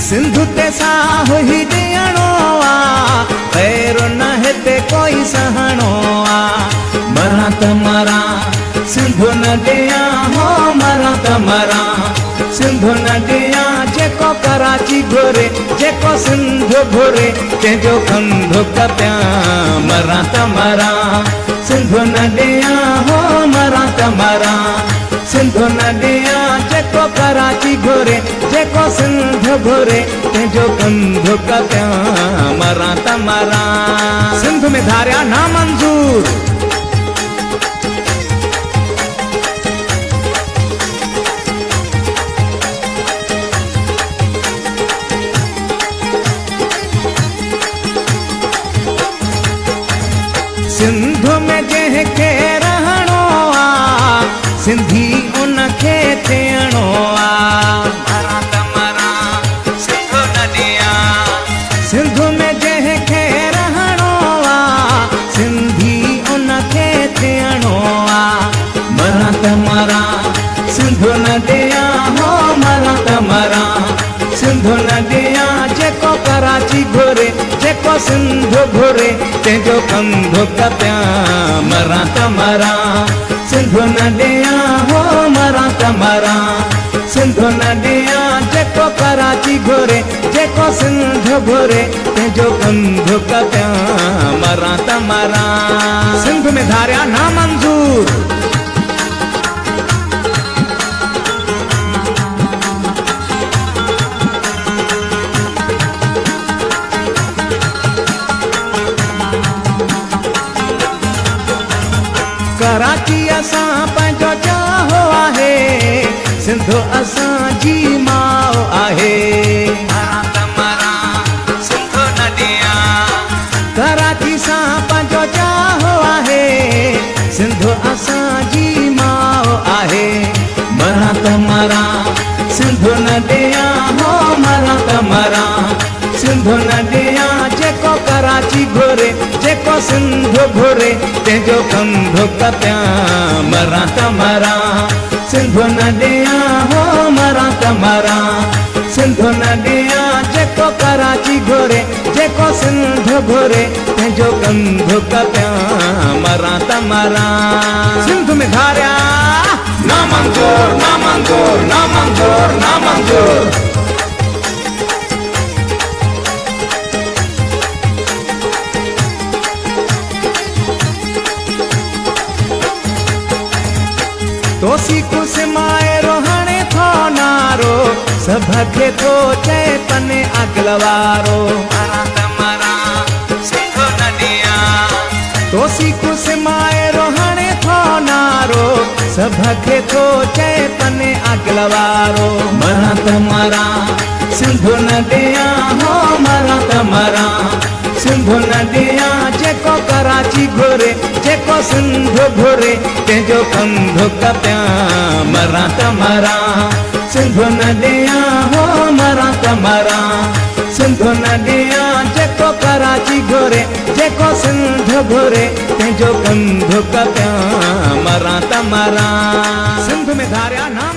सिंधु ते साहु ही ॾियणो आ, पैरो न हिते कोई सहणो आ। मरा त मरा सिंधु न ॾियां, हो मरा त मरा सिंधु न ॾियां। जेको कराची घुरे, जेको सिंधु घुरे, तंहिंजो कंधु कपियां। मरा त मरा सिंधु न ॾियां, हो मरा त मरा सिंधु न ॾियां। जेको कराची घुरे, जेको सिंधु घुरे, तंहिंजो कंधु कपियां। मरा त मरा सिंध में धारिया ना मंजूर। सिंध में जंहिंखे रहणो आ, सिंधी उनखे थियणो आ। मरा त मरा सिंधु न ॾियां। सिंध में जंहिंखे रहणो आ, सिंधी उनखे थियणो आ। मरा त मरा सिंधु न ॾियां, हो मरा त मरा सिंधु न ॾियां। जेको कराची घुरे, जेको सिंधु घुरे, तंहिंजो कंधु कपियां। मरा त मरा सिंधु न ॾियां, हो मरा त मरा सिंधु न ॾियां। जेको कराची घुरे, जेको सिंधु घुरे, तंहिंजो कंधु कपियां। मरा त मरा सिंध में धारिया ना मंजूर। कराची असां पंहिंजो चाहो आहे, सिंधु असां जी माउ आहे। मरा त मरा सिंधु न ॾियां। कराची सां पंहिंजो चाहो आहे, सिंधु असां जी माउ आहे। मरा त मरा सिंधु न ॾियां, हो मरा त मरा सिंधु न ॾियां। जेको कराची घुरे, जेको सिंधु घुरे, तंहिंजो कंधु कपियां। मरा त मरा सिंधु न ॾियां, हो मरा त मरा सिंधु न ॾियां। जेको कराची घुरे, जेको सिंधु घुरे, तंहिंजो कंधु कपियां। मरा त मरा सिंध में धारिया ना मंजूर, ना मंजूर, ना मंजूर, ना मंजूर। तोसी कुसमाए रोहणे थो नारो, सभखे थो चए तने अगलवारो। मरा त मरा सिंधु न ॾियां। तोसी कुसमाए रोहणे थो नारो, सभखे थो चए तने अगलवारो। मरा त मरा सिंधु न ॾियां, हो मरा त मरा सिंधु न ॾियां। जेको कराची घुरे, जेको सिंधु घुरे, तंहिंजो कंधु कपियां। मरा त मरा सिंधु न ॾियां, हो मरा त मरा सिंधु न ॾियां। जेको कराची घुरे, जेको सिंधु घुरे, तंहिंजो कंधु कपियां। मरा त मरा सिंध में धारिया ना